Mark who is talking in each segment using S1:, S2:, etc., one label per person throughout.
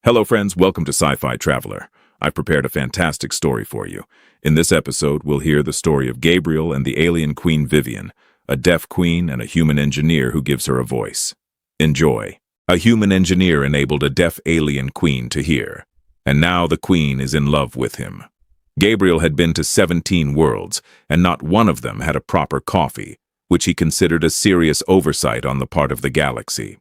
S1: Hello friends, welcome to Sci-Fi Traveler. I've prepared a fantastic story for you. In this episode, we'll hear the story of Gabriel and the alien queen Vivian, a deaf queen and a human engineer who gives her a voice. Enjoy. A human engineer enabled a deaf alien queen to hear, and now the queen is in love with him. Gabriel had been to 17 worlds, and not one of them had a proper coffee, which he considered a serious oversight on the part of the galaxy.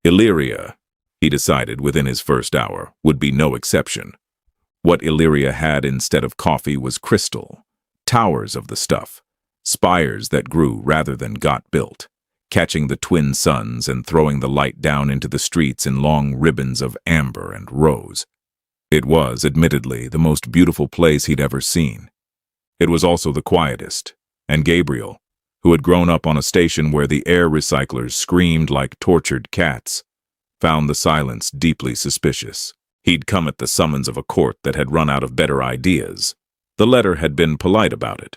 S1: Illyria, he decided within his first hour, would be no exception. What Illyria had instead of coffee was crystal, towers of the stuff, spires that grew rather than got built, catching the twin suns and throwing the light down into the streets in long ribbons of amber and rose. It was, admittedly, the most beautiful place he'd ever seen. It was also the quietest, and Gabriel, who had grown up on a station where the air recyclers screamed like tortured cats, found the silence deeply suspicious. He'd come at the summons of a court that had run out of better ideas. The letter had been polite about it,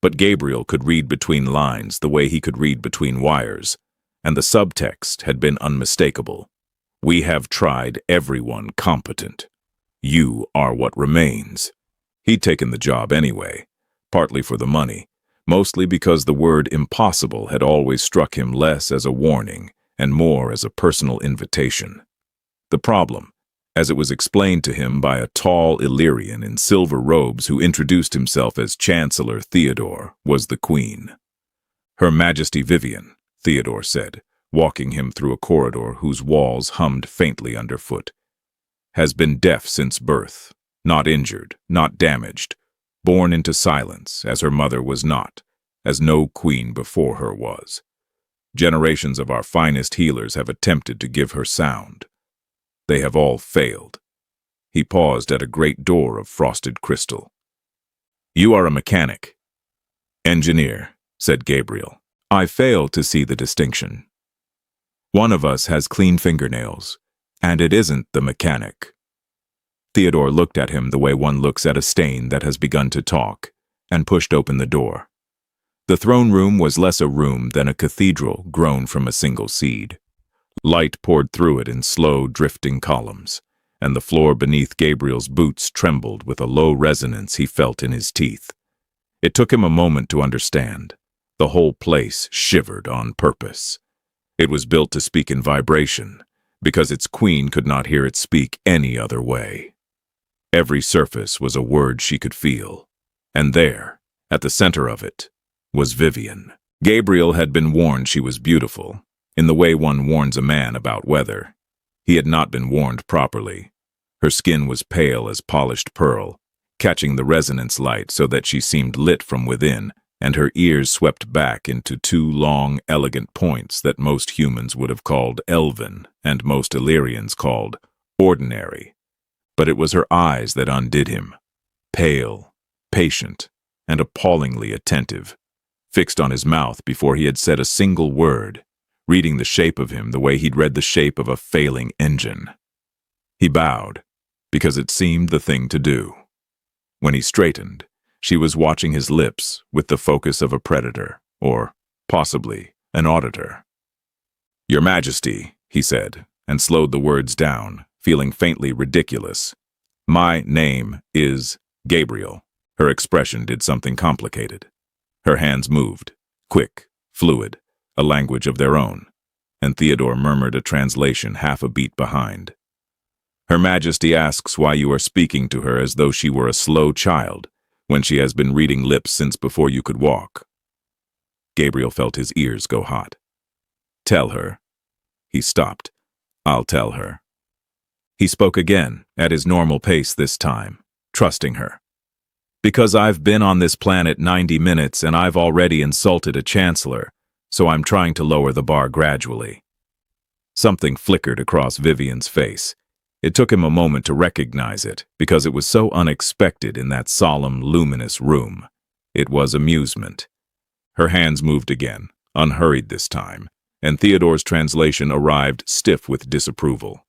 S1: but Gabriel could read between lines the way he could read between wires, and the subtext had been unmistakable. We have tried everyone competent. You are what remains. He'd taken the job anyway, partly for the money, mostly because the word impossible had always struck him less as a warning and more as a personal invitation. The problem, as it was explained to him by a tall Illyrian in silver robes who introduced himself as Chancellor Theodore, was the Queen. Her Majesty Vivian, Theodore said, walking him through a corridor whose walls hummed faintly underfoot, has been deaf since birth, not injured, not damaged, born into silence, as her mother was not, as no queen before her was. Generations of our finest healers have attempted to give her sound. They have all failed. He paused at a great door of frosted crystal. You are a mechanic. Engineer, said Gabriel. I fail to see the distinction. One of us has clean fingernails, and it isn't the mechanic. Theodore looked at him the way one looks at a stain that has begun to talk, and pushed open the door. The throne room was less a room than a cathedral grown from a single seed. Light poured through it in slow, drifting columns, and the floor beneath Gabriel's boots trembled with a low resonance he felt in his teeth. It took him a moment to understand. The whole place shivered on purpose. It was built to speak in vibration, because its queen could not hear it speak any other way. Every surface was a word she could feel, and there, at the center of it, was Vivian. Gabriel had been warned she was beautiful, in the way one warns a man about weather. He had not been warned properly. Her skin was pale as polished pearl, catching the resonance light so that she seemed lit from within, and her ears swept back into two long, elegant points that most humans would have called elven and most Illyrians called ordinary. But it was her eyes that undid him, pale, patient, and appallingly attentive, fixed on his mouth before he had said a single word, reading the shape of him the way he'd read the shape of a failing engine. He bowed, because it seemed the thing to do. When he straightened, she was watching his lips with the focus of a predator, or possibly an auditor. Your Majesty, he said, and slowed the words down, feeling faintly ridiculous. My name is Gabriel. Her expression did something complicated. Her hands moved, quick, fluid, a language of their own, and Theodore murmured a translation half a beat behind. Her Majesty asks why you are speaking to her as though she were a slow child, when she has been reading lips since before you could walk. Gabriel felt his ears go hot. Tell her. He stopped. I'll tell her. He spoke again, at his normal pace this time, trusting her. Because I've been on this planet 90 minutes and I've already insulted a chancellor, so I'm trying to lower the bar gradually. Something flickered across Vivian's face. It took him a moment to recognize it, because it was so unexpected in that solemn, luminous room. It was amusement. Her hands moved again, unhurried this time, and Theodore's translation arrived stiff with disapproval.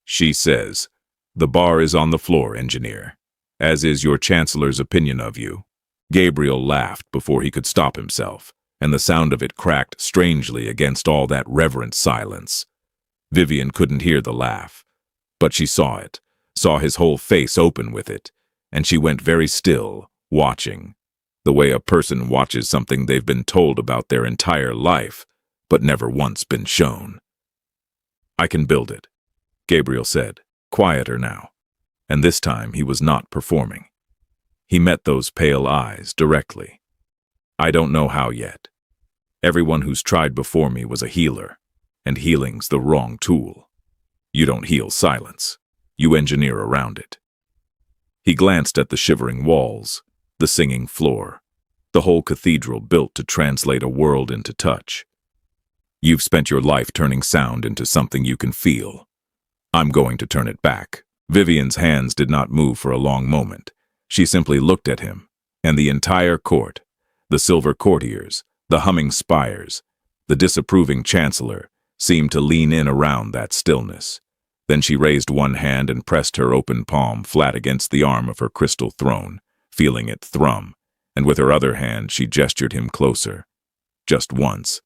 S1: She says, the bar is on the floor, engineer, as is your chancellor's opinion of you. Gabriel laughed before he could stop himself, and the sound of it cracked strangely against all that reverent silence. Vivian couldn't hear the laugh, But she saw it, saw his whole face open with it, and she went very still, watching, the way a person watches something they've been told about their entire life, but never once been shown. "I can build it," Gabriel said, quieter now, and this time he was not performing. He met those pale eyes directly. "I don't know how yet. Everyone who's tried before me was a healer, and healing's the wrong tool. You don't heal silence. You engineer around it." He glanced at the shivering walls, the singing floor, the whole cathedral built to translate a world into touch. "You've spent your life turning sound into something you can feel. I'm going to turn it back." Vivian's hands did not move for a long moment. She simply looked at him, and the entire court, the silver courtiers, the humming spires, the disapproving chancellor, seemed to lean in around that stillness. Then she raised one hand and pressed her open palm flat against the arm of her crystal throne, feeling it thrum, and with her other hand she gestured him closer. Just once.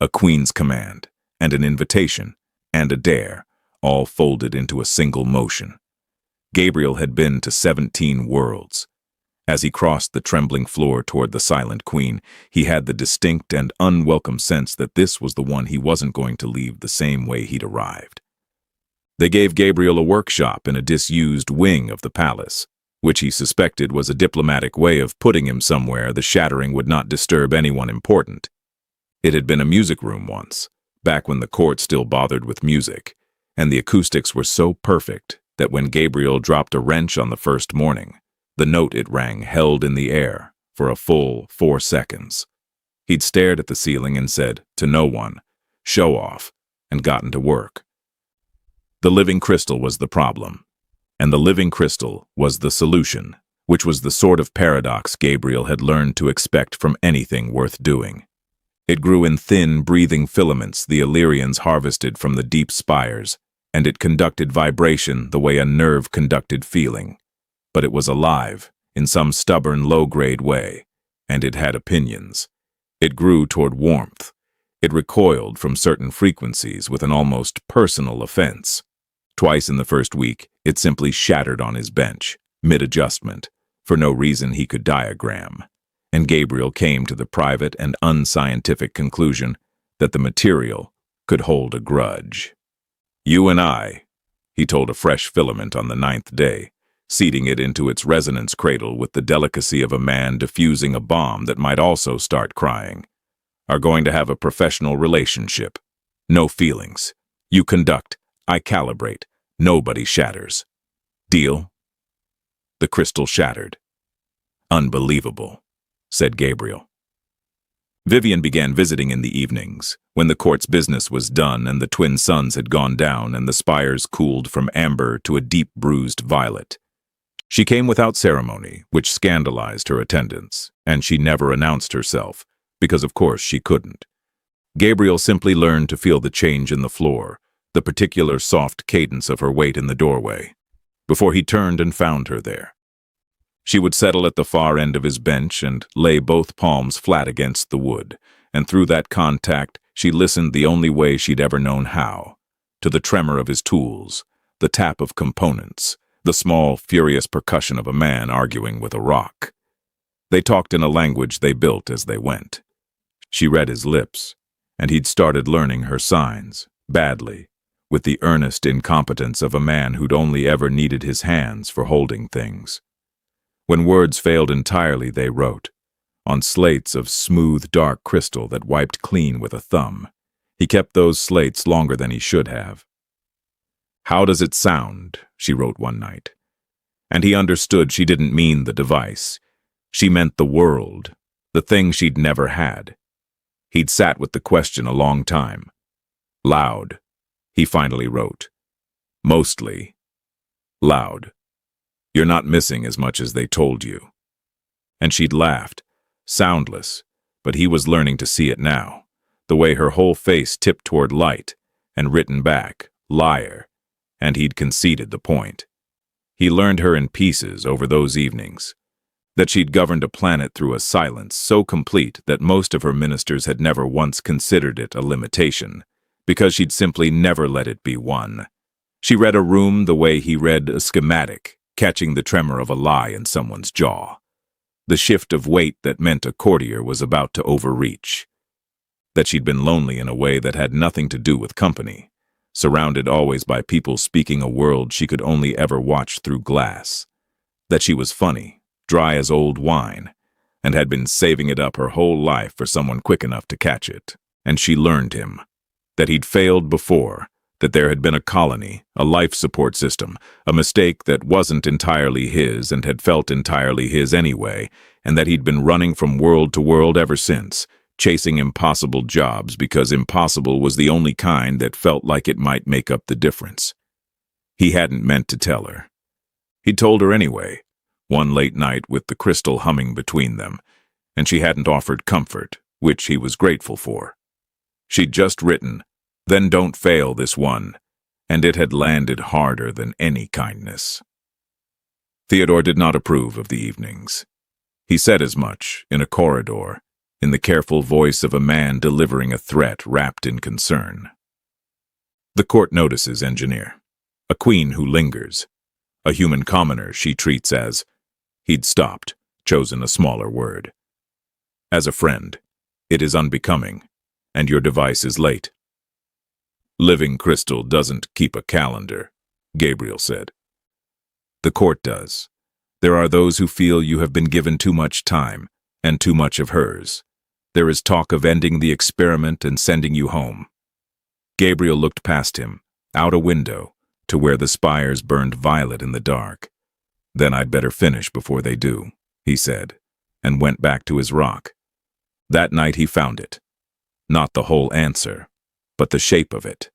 S1: A queen's command, and an invitation, and a dare, all folded into a single motion. Gabriel had been to 17 worlds. As he crossed the trembling floor toward the silent queen, he had the distinct and unwelcome sense that this was the one he wasn't going to leave the same way he'd arrived. They gave Gabriel a workshop in a disused wing of the palace, which he suspected was a diplomatic way of putting him somewhere the shattering would not disturb anyone important. It had been a music room once, back when the court still bothered with music, and the acoustics were so perfect that when Gabriel dropped a wrench on the first morning, the note it rang held in the air for a full 4 seconds. He'd stared at the ceiling and said, to no one, "Show off," and gotten to work. The living crystal was the problem, and the living crystal was the solution, which was the sort of paradox Gabriel had learned to expect from anything worth doing. It grew in thin, breathing filaments the Illyrians harvested from the deep spires, and it conducted vibration the way a nerve conducted feeling. But it was alive, in some stubborn, low-grade way, and it had opinions. It grew toward warmth. It recoiled from certain frequencies with an almost personal offense. Twice in the first week, it simply shattered on his bench, mid-adjustment, for no reason he could diagram. And Gabriel came to the private and unscientific conclusion that the material could hold a grudge. "You and I," he told a fresh filament on the 9th day, seating it into its resonance cradle with the delicacy of a man diffusing a bomb that might also start crying, "are going to have a professional relationship. No feelings. You conduct, I calibrate. Nobody shatters. Deal?" The crystal shattered. "Unbelievable," said Gabriel. Vivian began visiting in the evenings, when the court's business was done and the twin suns had gone down and the spires cooled from amber to a deep bruised violet. She came without ceremony, which scandalized her attendants, and she never announced herself, because of course she couldn't. Gabriel simply learned to feel the change in the floor, the particular soft cadence of her weight in the doorway, before he turned and found her there. She would settle at the far end of his bench and lay both palms flat against the wood, and through that contact she listened the only way she'd ever known how, to the tremor of his tools, the tap of components, the small, furious percussion of a man arguing with a rock. They talked in a language they built as they went. She read his lips, and he'd started learning her signs, badly, with the earnest incompetence of a man who'd only ever needed his hands for holding things. When words failed entirely, they wrote, on slates of smooth, dark crystal that wiped clean with a thumb. He kept those slates longer than he should have. "How does it sound?" she wrote one night. And he understood she didn't mean the device. She meant the world, the thing she'd never had. He'd sat with the question a long time. "Loud," he finally wrote. "Mostly loud. You're not missing as much as they told you." And she'd laughed, soundless, but he was learning to see it now, the way her whole face tipped toward light, and written back, "Liar," and he'd conceded the point. He learned her in pieces over those evenings, that she'd governed a planet through a silence so complete that most of her ministers had never once considered it a limitation, because she'd simply never let it be one. She read a room the way he read a schematic, catching the tremor of a lie in someone's jaw. The shift of weight that meant a courtier was about to overreach. That she'd been lonely in a way that had nothing to do with company, surrounded always by people speaking a world she could only ever watch through glass. That she was funny, dry as old wine, and had been saving it up her whole life for someone quick enough to catch it. And she learned him. That he'd failed before, that there had been a colony, a life support system, a mistake that wasn't entirely his and had felt entirely his anyway, and that he'd been running from world to world ever since, chasing impossible jobs because impossible was the only kind that felt like it might make up the difference. He hadn't meant to tell her. He'd told her anyway, one late night with the crystal humming between them, and she hadn't offered comfort, which he was grateful for. She'd just written, "Then don't fail this one," and it had landed harder than any kindness. Theodore did not approve of the evenings. He said as much, in a corridor, in the careful voice of a man delivering a threat wrapped in concern. The court notices engineer, a queen who lingers, a human commoner she treats as, he'd stopped, chosen a smaller word. As a friend, it is unbecoming, and your device is late. Living crystal doesn't keep a calendar, Gabriel said. The court does. There are those who feel you have been given too much time, and too much of hers. There is talk of ending the experiment and sending you home. Gabriel looked past him, out a window, to where the spires burned violet in the dark. Then I'd better finish before they do, he said, and went back to his rock. That night he found it. Not the whole answer, but the shape of it.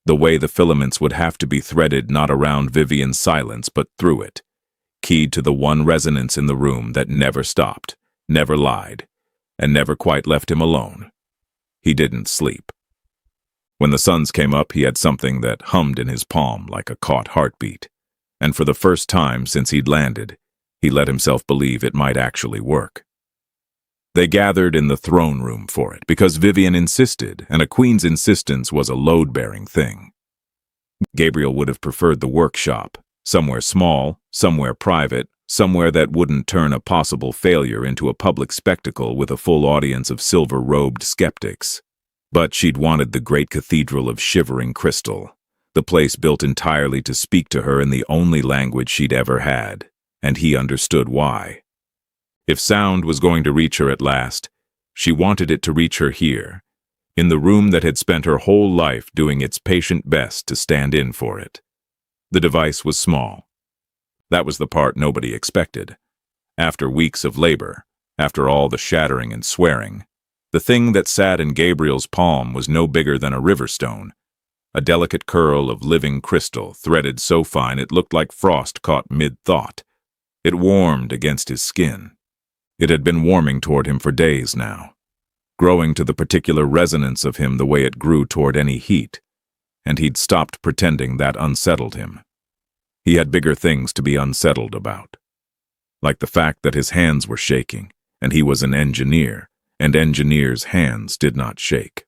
S1: The way the filaments would have to be threaded not around Vivian's silence but through it, keyed to the one resonance in the room that never stopped, never lied, and never quite left him alone. He didn't sleep. When the suns came up, he had something that hummed in his palm like a caught heartbeat, and for the first time since he'd landed, he let himself believe it might actually work. They gathered in the throne room for it because Vivian insisted, and a queen's insistence was a load-bearing thing. Gabriel would have preferred the workshop, somewhere small, somewhere private, somewhere that wouldn't turn a possible failure into a public spectacle with a full audience of silver-robed skeptics. But she'd wanted the great cathedral of shivering crystal, the place built entirely to speak to her in the only language she'd ever had, and he understood why. If sound was going to reach her at last, she wanted it to reach her here, in the room that had spent her whole life doing its patient best to stand in for it. The device was small. That was the part nobody expected. After weeks of labor, after all the shattering and swearing, the thing that sat in Gabriel's palm was no bigger than a river stone, a delicate curl of living crystal threaded so fine it looked like frost caught mid-thought. It warmed against his skin. It had been warming toward him for days now, growing to the particular resonance of him the way it grew toward any heat, and he'd stopped pretending that unsettled him. He had bigger things to be unsettled about, like the fact that his hands were shaking, and he was an engineer, and engineers' hands did not shake.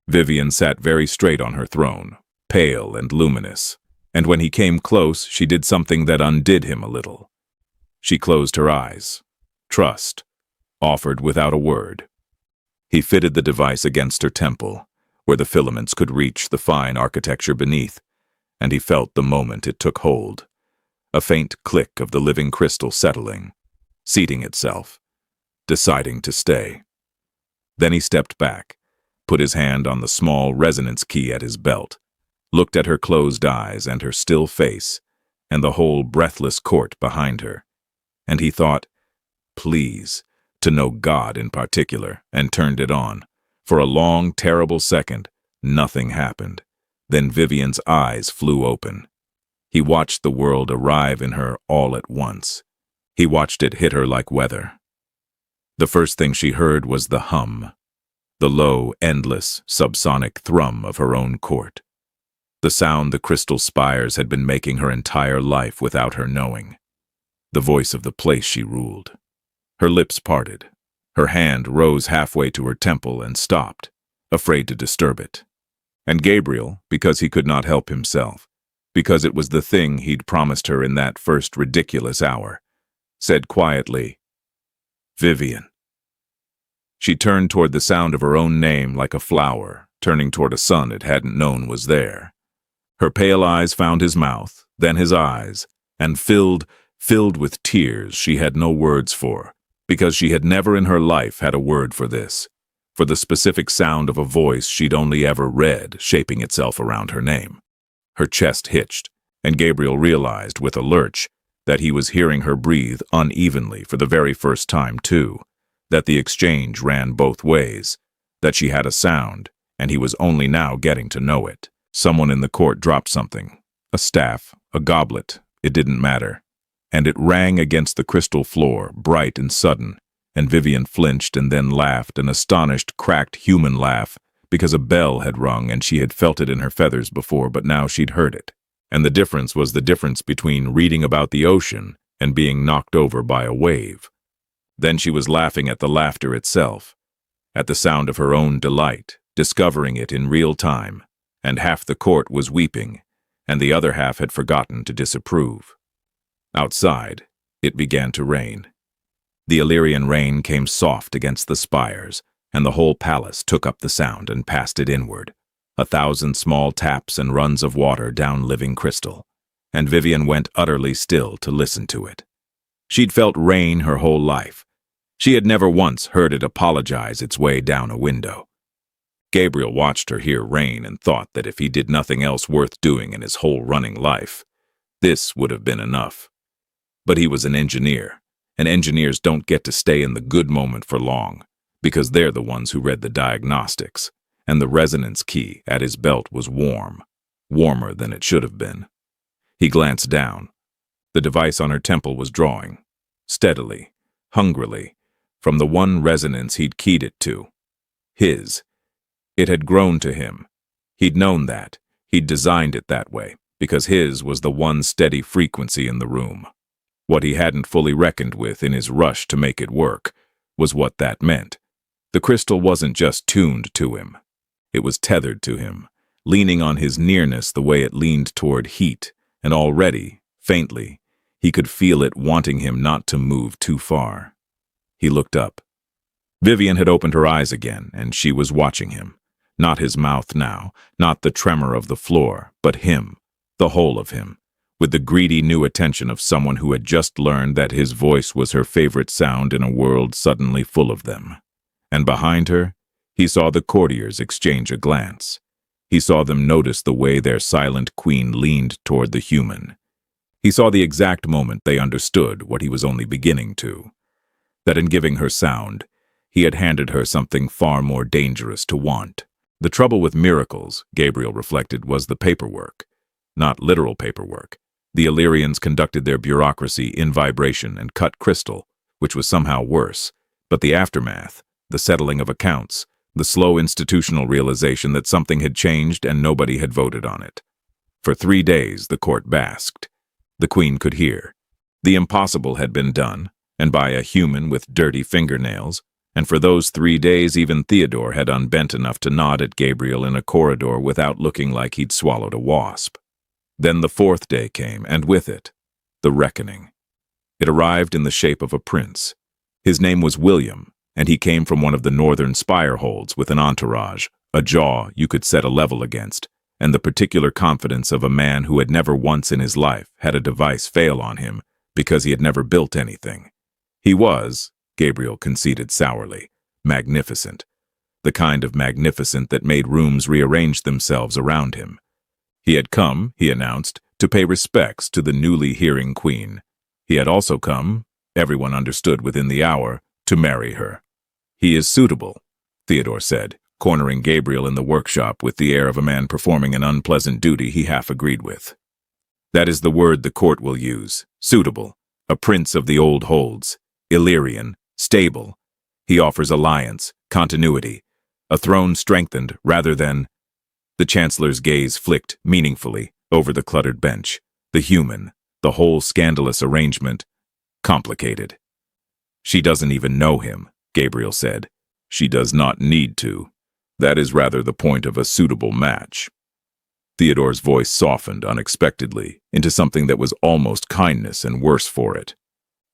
S1: Vivian sat very straight on her throne, pale and luminous, and when he came close, she did something that undid him a little. She closed her eyes. Trust. Offered without a word. He fitted the device against her temple, where the filaments could reach the fine architecture beneath, and he felt the moment it took hold. A faint click of the living crystal settling, seating itself, deciding to stay. Then he stepped back, put his hand on the small resonance key at his belt, looked at her closed eyes and her still face, and the whole breathless court behind her. And he thought, please, to know God in particular, and turned it on. For a long, terrible second, nothing happened. Then Vivian's eyes flew open. He watched the world arrive in her all at once. He watched it hit her like weather. The first thing she heard was the hum, the low, endless, subsonic thrum of her own court. The sound the crystal spires had been making her entire life without her knowing. The voice of the place she ruled. Her lips parted. Her hand rose halfway to her temple and stopped, afraid to disturb it. And Gabriel, because he could not help himself, because it was the thing he'd promised her in that first ridiculous hour, said quietly, "Vivian." She turned toward the sound of her own name like a flower, turning toward a sun it hadn't known was there. Her pale eyes found his mouth, then his eyes, and filled with tears she had no words for, because she had never in her life had a word for this, for the specific sound of a voice she'd only ever read shaping itself around her name. Her chest hitched, and Gabriel realized with a lurch that he was hearing her breathe unevenly for the very first time too, that the exchange ran both ways, that she had a sound, and he was only now getting to know it. Someone in the court dropped something, a staff, a goblet, it didn't matter, and it rang against the crystal floor, bright and sudden, and Vivian flinched and then laughed, an astonished, cracked human laugh, because a bell had rung and she had felt it in her feathers before, but now she'd heard it. And the difference was the difference between reading about the ocean and being knocked over by a wave. Then she was laughing at the laughter itself, at the sound of her own delight, discovering it in real time, and half the court was weeping, and the other half had forgotten to disapprove. Outside, it began to rain. The Illyrian rain came soft against the spires, and the whole palace took up the sound and passed it inward, 1,000 small taps and runs of water down living crystal, and Vivian went utterly still to listen to it. She'd felt rain her whole life. She had never once heard it apologize its way down a window. Gabriel watched her hear rain and thought that if he did nothing else worth doing in his whole running life, this would have been enough. But he was an engineer, and engineers don't get to stay in the good moment for long, because they're the ones who read the diagnostics, and the resonance key at his belt was warm, warmer than it should have been. He glanced down. The device on her temple was drawing, steadily, hungrily, from the one resonance he'd keyed it to, his. It had grown to him. He'd known that. He'd designed it that way, because his was the one steady frequency in the room. What he hadn't fully reckoned with in his rush to make it work was what that meant. The crystal wasn't just tuned to him. It was tethered to him, leaning on his nearness the way it leaned toward heat, and already, faintly, he could feel it wanting him not to move too far. He looked up. Vivian had opened her eyes again, and she was watching him. Not his mouth now, not the tremor of the floor, but him, the whole of him, with the greedy new attention of someone who had just learned that his voice was her favorite sound in a world suddenly full of them. And behind her, he saw the courtiers exchange a glance. He saw them notice the way their silent queen leaned toward the human. He saw the exact moment they understood what he was only beginning to, that in giving her sound, he had handed her something far more dangerous to want. The trouble with miracles, Gabriel reflected, was the paperwork. Not literal paperwork. The Illyrians conducted their bureaucracy in vibration and cut crystal, which was somehow worse. But the aftermath, the settling of accounts, the slow institutional realization that something had changed and nobody had voted on it. For 3 days the court basked. The queen could hear. The impossible had been done, and by a human with dirty fingernails, and for those 3 days even Theodore had unbent enough to nod at Gabriel in a corridor without looking like he'd swallowed a wasp. Then the 4th day came, and with it, the reckoning. It arrived in the shape of a prince. His name was William, and he came from one of the northern spire holds with an entourage, a jaw you could set a level against, and the particular confidence of a man who had never once in his life had a device fail on him because he had never built anything. He was, Gabriel conceded sourly, magnificent. The kind of magnificent that made rooms rearrange themselves around him. He had come, he announced, to pay respects to the newly hearing queen. He had also come, everyone understood within the hour, to marry her. He is suitable, Theodore said, cornering Gabriel in the workshop with the air of a man performing an unpleasant duty he half agreed with. That is the word the court will use, suitable, a prince of the old holds, Illyrian, stable. He offers alliance, continuity, a throne strengthened rather than... The chancellor's gaze flicked meaningfully over the cluttered bench, the human, the whole scandalous arrangement, complicated. She doesn't even know him, Gabriel said. She does not need to. That is rather the point of a suitable match. Theodore's voice softened unexpectedly into something that was almost kindness and worse for it.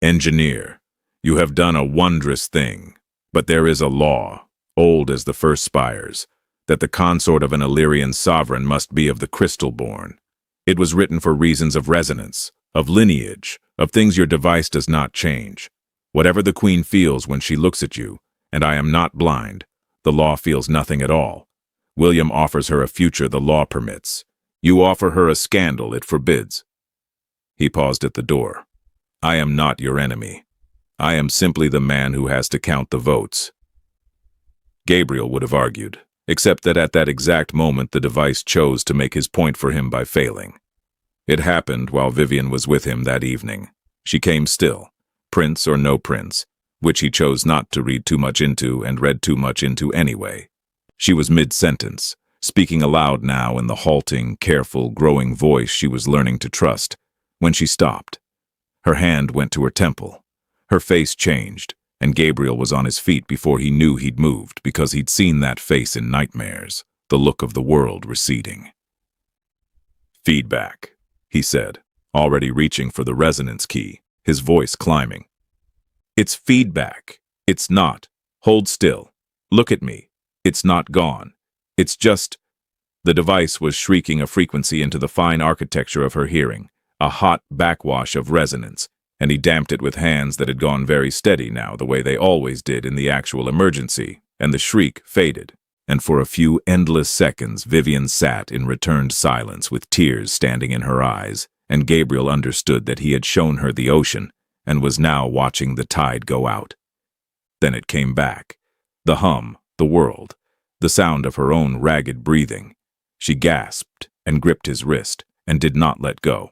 S1: Engineer, you have done a wondrous thing, but there is a law, old as the first spires, that the consort of an Illyrian sovereign must be of the crystal-born. It was written for reasons of resonance, of lineage, of things your device does not change. Whatever the queen feels when she looks at you, and I am not blind, the law feels nothing at all. William offers her a future the law permits. You offer her a scandal it forbids. He paused at the door. I am not your enemy. I am simply the man who has to count the votes. Gabriel would have argued, except that at that exact moment the device chose to make his point for him by failing. It happened while Vivian was with him that evening. She came still, prince or no prince, which he chose not to read too much into and read too much into anyway. She was mid-sentence, speaking aloud now in the halting, careful, growing voice she was learning to trust, when she stopped. Her hand went to her temple. Her face changed, and Gabriel was on his feet before he knew he'd moved because he'd seen that face in nightmares, the look of the world receding. Feedback, he said, already reaching for the resonance key, his voice climbing. It's feedback. It's not. Hold still. Look at me. It's not gone. It's just... The device was shrieking a frequency into the fine architecture of her hearing, a hot backwash of resonance, and he damped it with hands that had gone very steady now, the way they always did in the actual emergency, and the shriek faded. And for a few endless seconds Vivian sat in returned silence with tears standing in her eyes, and Gabriel understood that he had shown her the ocean and was now watching the tide go out. Then it came back. The hum, the world, the sound of her own ragged breathing. She gasped and gripped his wrist and did not let go.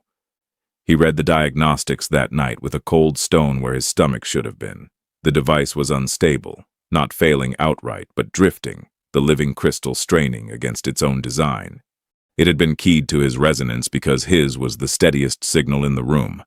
S1: He read the diagnostics that night with a cold stone where his stomach should have been. The device was unstable, not failing outright, but drifting, the living crystal straining against its own design. It had been keyed to his resonance because his was the steadiest signal in the room,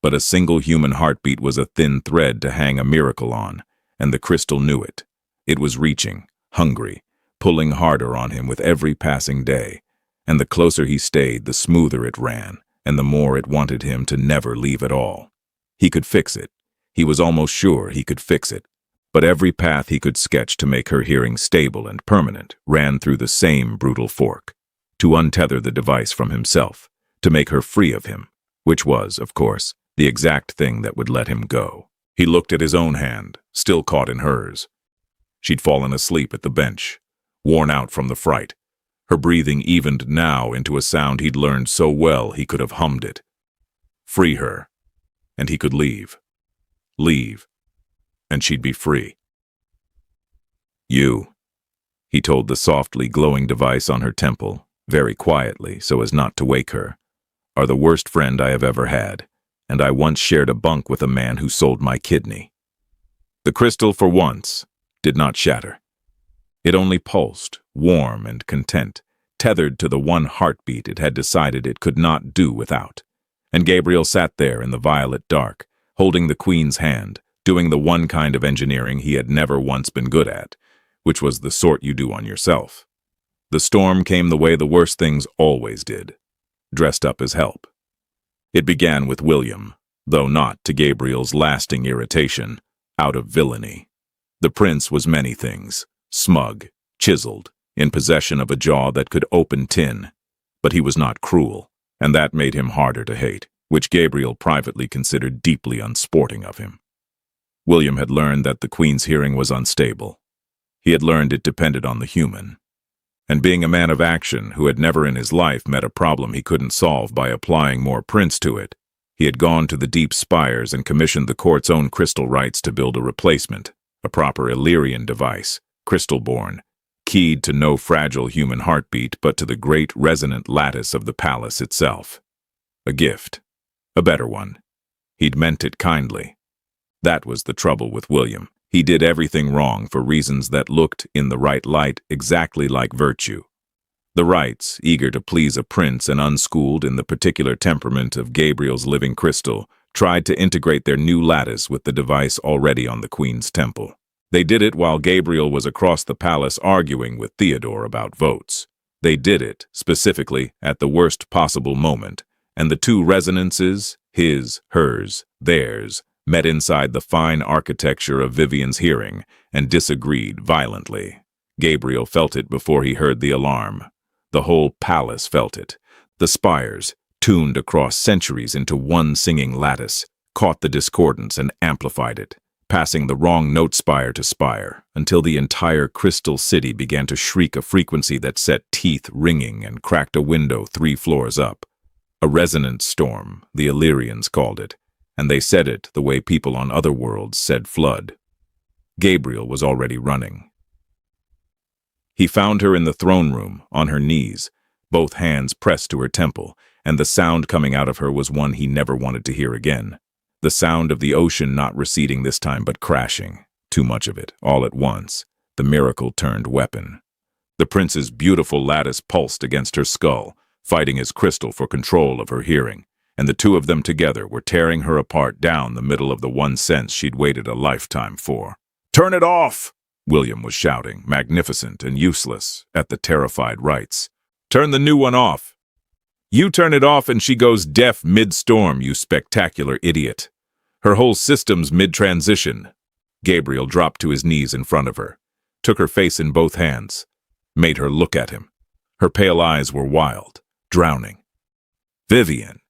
S1: but a single human heartbeat was a thin thread to hang a miracle on, and the crystal knew it. It was reaching, hungry, pulling harder on him with every passing day, and the closer he stayed, the smoother it ran, and the more it wanted him to never leave at all. He could fix it. He was almost sure he could fix it. But every path he could sketch to make her hearing stable and permanent ran through the same brutal fork. To untether the device from himself, to make her free of him, which was, of course, the exact thing that would let him go. He looked at his own hand, still caught in hers. She'd fallen asleep at the bench, worn out from the fright. Her breathing evened now into a sound he'd learned so well he could have hummed it. Free her, and he could leave. Leave, and she'd be free. You, he told the softly glowing device on her temple, very quietly so as not to wake her, are the worst friend I have ever had, and I once shared a bunk with a man who sold my kidney. The crystal, for once, did not shatter. It only pulsed, warm and content, tethered to the one heartbeat it had decided it could not do without. And Gabriel sat there in the violet dark, holding the Queen's hand, doing the one kind of engineering he had never once been good at, which was the sort you do on yourself. The storm came the way the worst things always did, dressed up as help. It began with William, though not to Gabriel's lasting irritation, out of villainy. The prince was many things, smug, chiseled, in possession of a jaw that could open tin, but he was not cruel, and that made him harder to hate, which Gabriel privately considered deeply unsporting of him. William had learned that the Queen's hearing was unstable. He had learned it depended on the human. And being a man of action who had never in his life met a problem he couldn't solve by applying more prints to it, he had gone to the deep spires and commissioned the court's own crystal rights to build a replacement, a proper Illyrian device, crystal-born, keyed to no fragile human heartbeat but to the great resonant lattice of the palace itself. A gift. A better one. He'd meant it kindly. That was the trouble with William. He did everything wrong for reasons that looked, in the right light, exactly like virtue. The rights, eager to please a prince and unschooled in the particular temperament of Gabriel's living crystal, tried to integrate their new lattice with the device already on the Queen's temple. They did it while Gabriel was across the palace arguing with Theodore about votes. They did it, specifically, at the worst possible moment, and the two resonances, his, hers, theirs, met inside the fine architecture of Vivian's hearing and disagreed violently. Gabriel felt it before he heard the alarm. The whole palace felt it. The spires, tuned across centuries into one singing lattice, caught the discordance and amplified it, passing the wrong note spire to spire, until the entire crystal city began to shriek a frequency that set teeth ringing and cracked a window 3 floors up. A resonance storm, the Illyrians called it, and they said it the way people on other worlds said flood. Gabriel was already running. He found her in the throne room, on her knees, both hands pressed to her temple, and the sound coming out of her was one he never wanted to hear again. The sound of the ocean not receding this time but crashing. Too much of it, all at once. The miracle-turned weapon. The prince's beautiful lattice pulsed against her skull, fighting his crystal for control of her hearing, and the two of them together were tearing her apart down the middle of the one sense she'd waited a lifetime for. "Turn it off!" William was shouting, magnificent and useless, at the terrified rites. "Turn the new one off!" "You turn it off and she goes deaf mid-storm, you spectacular idiot. Her whole system's mid-transition." Gabriel dropped to his knees in front of her, took her face in both hands, made her look at him. Her pale eyes were wild, drowning. "Vivian,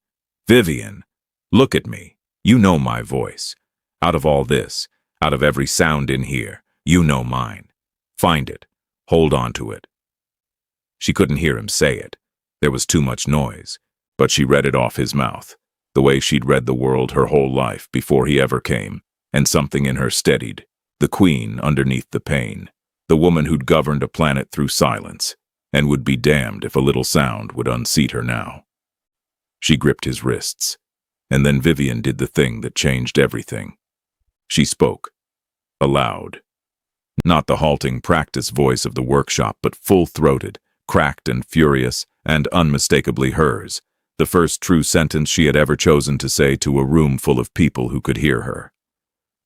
S1: Vivian, look at me. You know my voice. Out of all this, out of every sound in here, you know mine. Find it. Hold on to it." She couldn't hear him say it. There was too much noise, but she read it off his mouth, the way she'd read the world her whole life before he ever came, and something in her steadied, the queen underneath the pain, the woman who'd governed a planet through silence, and would be damned if a little sound would unseat her now. She gripped his wrists, and then Vivian did the thing that changed everything. She spoke, aloud. Not the halting practice voice of the workshop, but full-throated, cracked and furious, and unmistakably hers, the first true sentence she had ever chosen to say to a room full of people who could hear her.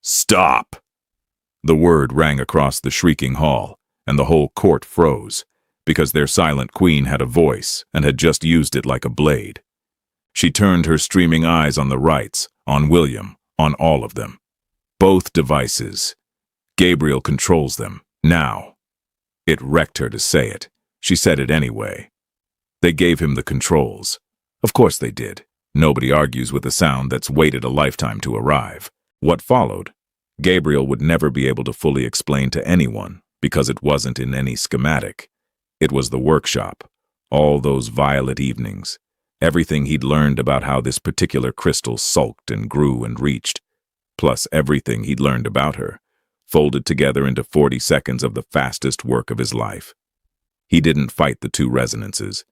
S1: "Stop!" The word rang across the shrieking hall, and the whole court froze, because their silent queen had a voice and had just used it like a blade. She turned her streaming eyes on the rites, on William, on all of them. Both devices. Gabriel controls them, now. It wrecked her to say it. She said it anyway. They gave him the controls. Of course they did. Nobody argues with a sound that's waited a lifetime to arrive. What followed? Gabriel would never be able to fully explain to anyone, because it wasn't in any schematic. It was the workshop. All those violet evenings. Everything he'd learned about how this particular crystal sulked and grew and reached. Plus everything he'd learned about her, folded together into 40 seconds of the fastest work of his life. He didn't fight the two resonances.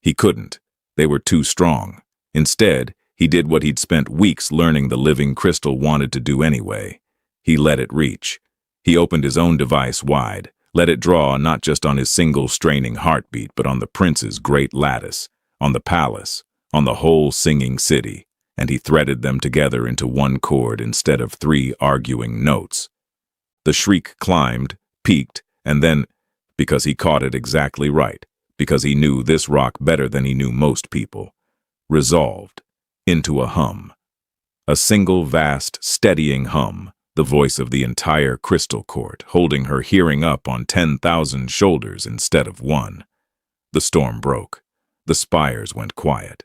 S1: He couldn't. They were too strong. Instead, he did what he'd spent weeks learning the living crystal wanted to do anyway. He let it reach. He opened his own device wide, let it draw not just on his single straining heartbeat, but on the prince's great lattice, on the palace, on the whole singing city, and he threaded them together into one chord instead of 3 arguing notes. The shriek climbed, peaked, and then, because he caught it exactly right, because he knew this rock better than he knew most people, resolved into a hum. A single vast, steadying hum, the voice of the entire crystal court, holding her hearing up on 10,000 shoulders instead of one. The storm broke. The spires went quiet.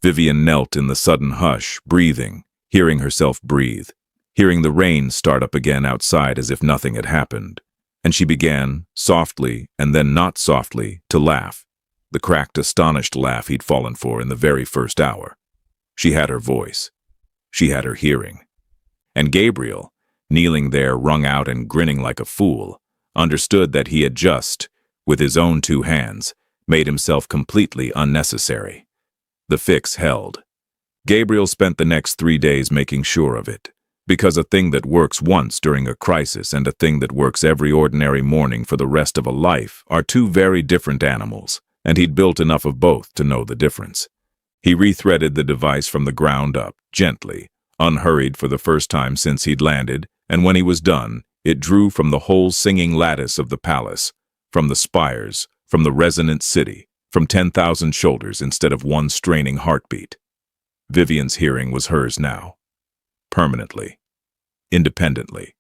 S1: Vivian knelt in the sudden hush, breathing, hearing herself breathe, hearing the rain start up again outside as if nothing had happened. And she began, softly and then not softly, to laugh, the cracked, astonished laugh he'd fallen for in the very first hour. She had her voice. She had her hearing. And Gabriel, kneeling there wrung out and grinning like a fool, understood that he had just, with his own 2 hands, made himself completely unnecessary. The fix held. Gabriel spent the next 3 days making sure of it. Because a thing that works once during a crisis and a thing that works every ordinary morning for the rest of a life are 2 very different animals, and he'd built enough of both to know the difference. He rethreaded the device from the ground up, gently, unhurried for the first time since he'd landed, and when he was done, It drew from the whole singing lattice of the palace, from the spires, from the resonant city, from 10,000 shoulders instead of one straining heartbeat. Vivian's hearing was hers now. Permanently. Independently.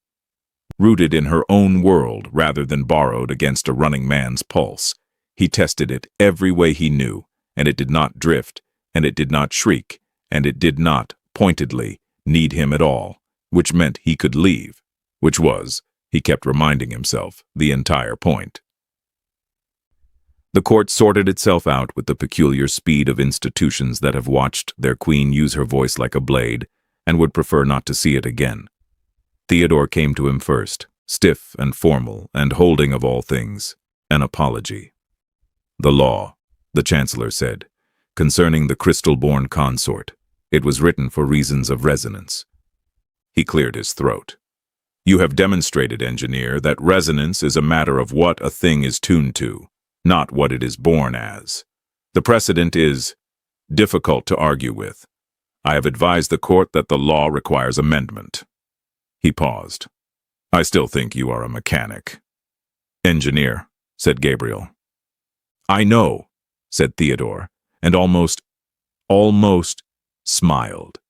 S1: Rooted in her own world rather than borrowed against a running man's pulse. He tested it every way he knew, and it did not drift, and it did not shriek, and it did not, pointedly, need him at all, which meant he could leave, which was, he kept reminding himself, the entire point. The court sorted itself out with the peculiar speed of institutions that have watched their queen use her voice like a blade and would prefer not to see it again. Theodore came to him first, stiff and formal and holding of all things, an apology. The law, the chancellor said, concerning the crystal-born consort, it was written for reasons of resonance. He cleared his throat. You have demonstrated, engineer, that resonance is a matter of what a thing is tuned to, not what it is born as. The precedent is difficult to argue with. I have advised the court that the law requires amendment. He paused. I still think you are a mechanic. Engineer, said Gabriel. I know, said Theodore, and almost smiled.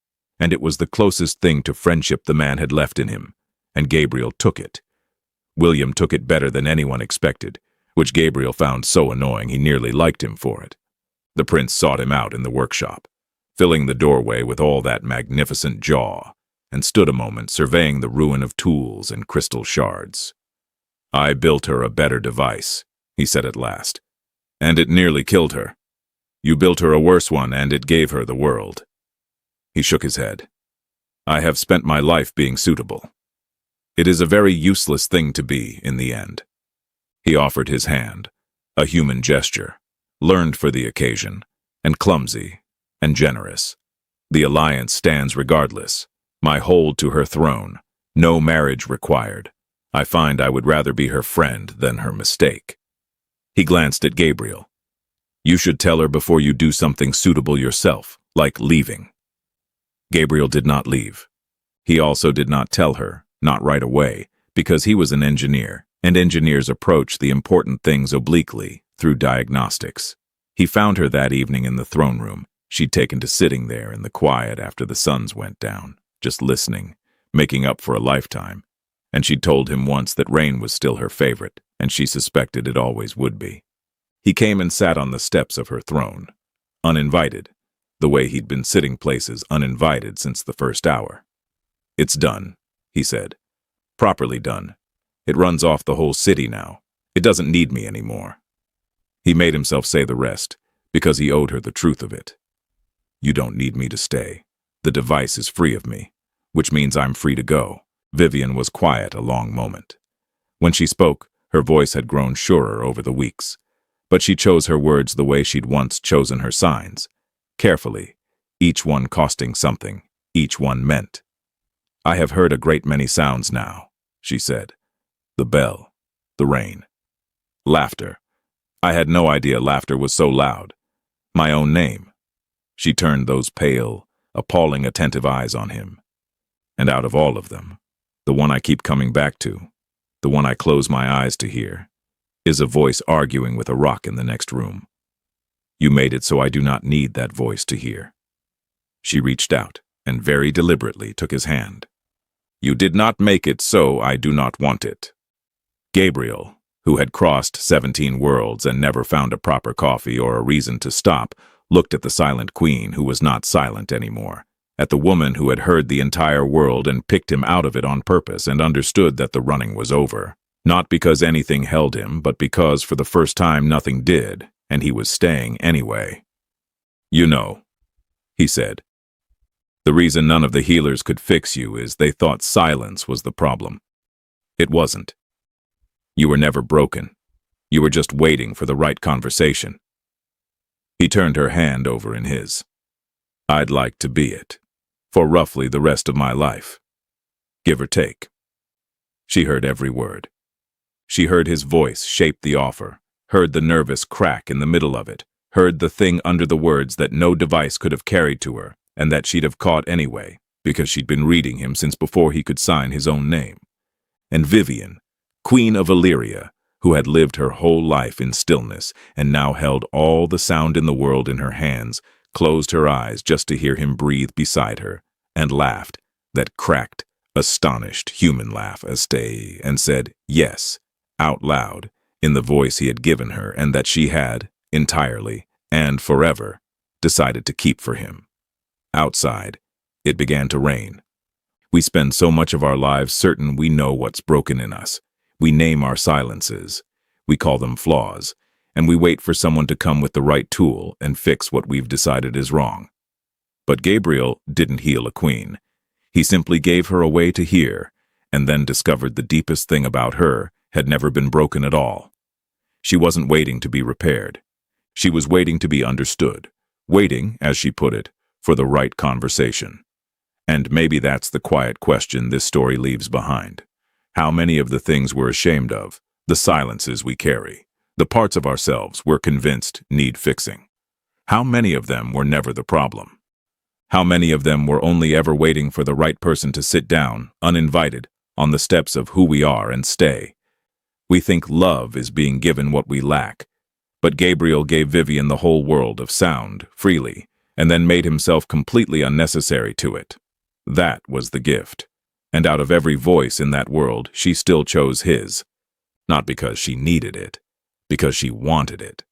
S1: And it was the closest thing to friendship the man had left in him, and Gabriel took it. William took it better than anyone expected, which Gabriel found so annoying he nearly liked him for it. The prince sought him out in the workshop, filling the doorway with all that magnificent jaw, and stood a moment surveying the ruin of tools and crystal shards. I built her a better device, he said at last, and it nearly killed her. You built her a worse one, and it gave her the world. He shook his head. I have spent my life being suitable. It is a very useless thing to be, in the end. He offered his hand, a human gesture, learned for the occasion, and clumsy, and generous. The alliance stands regardless. My hold to her throne, no marriage required. I find I would rather be her friend than her mistake. He glanced at Gabriel. You should tell her before you do something suitable yourself, like leaving. Gabriel did not leave. He also did not tell her, not right away, because he was an engineer, and engineers approach the important things obliquely, through diagnostics. He found her that evening in the throne room. She'd taken to sitting there in the quiet after the suns went down, just listening, making up for a lifetime, and she'd told him once that rain was still her favorite, and she suspected it always would be. He came and sat on the steps of her throne, uninvited, the way he'd been sitting places uninvited since the first hour. It's done, he said. Properly done. It runs off the whole city now. It doesn't need me anymore. He made himself say the rest, because he owed her the truth of it. You don't need me to stay. The device is free of me, which means I'm free to go. Vivian was quiet a long moment. When she spoke, her voice had grown surer over the weeks, but she chose her words the way she'd once chosen her signs, carefully, each one costing something, each one meant. I have heard a great many sounds now, she said. The bell, the rain, laughter. I had no idea laughter was so loud. My own name. She turned those pale, appalling attentive eyes on him. And out of all of them, the one I keep coming back to, the one I close my eyes to hear, is a voice arguing with a rock in the next room. You made it so I do not need that voice to hear. She reached out and very deliberately took his hand. You did not make it so I do not want it. Gabriel, who had crossed 17 worlds and never found a proper coffee or a reason to stop, looked at the silent queen who was not silent anymore, at the woman who had heard the entire world and picked him out of it on purpose and understood that the running was over. Not because anything held him, but because for the first time nothing did, and he was staying anyway. You know, he said. The reason none of the healers could fix you is they thought silence was the problem. It wasn't. You were never broken. You were just waiting for the right conversation. He turned her hand over in his. I'd like to be it, for roughly the rest of my life. Give or take. She heard every word. She heard his voice shape the offer, heard the nervous crack in the middle of it, heard the thing under the words that no device could have carried to her, and that she'd have caught anyway, because she'd been reading him since before he could sign his own name. and Vivian, Queen of Illyria, who had lived her whole life in stillness and now held all the sound in the world in her hands, closed her eyes just to hear him breathe beside her, and laughed, that cracked, astonished human laugh and said, yes, out loud, in the voice he had given her and that she had, entirely, and forever, decided to keep for him. Outside, it began to rain. We spend so much of our lives certain we know what's broken in us. We name our silences. We call them flaws, and we wait for someone to come with the right tool and fix what we've decided is wrong. But Gabriel didn't heal a queen. He simply gave her a way to hear, and then discovered the deepest thing about her had never been broken at all. She wasn't waiting to be repaired. She was waiting to be understood, waiting, as she put it, for the right conversation. And maybe that's the quiet question this story leaves behind. How many of the things we're ashamed of, the silences we carry, the parts of ourselves we're convinced need fixing? How many of them were never the problem? How many of them were only ever waiting for the right person to sit down, uninvited, on the steps of who we are and stay? We think love is being given what we lack, but Gabriel gave Vivian the whole world of sound, freely, and then made himself completely unnecessary to it. That was the gift. And out of every voice in that world, she still chose his. Not because she needed it, because she wanted it.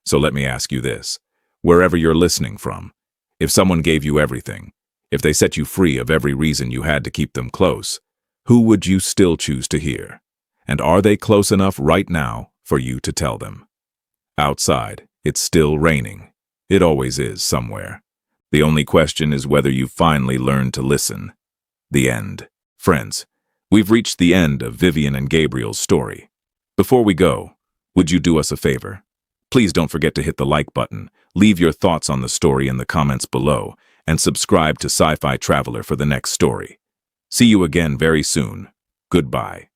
S1: So let me ask you this. Wherever you're listening from, if someone gave you everything, if they set you free of every reason you had to keep them close, who would you still choose to hear? And are they close enough right now for you to tell them? Outside, it's still raining. It always is somewhere. The only question is whether you've finally learned to listen. The end. Friends, we've reached the end of Vivian and Gabriel's story. Before we go, would you do us a favor? Please don't forget to hit the like button, leave your thoughts on the story in the comments below, and subscribe to Sci-Fi Traveler for the next story. See you again very soon. Goodbye.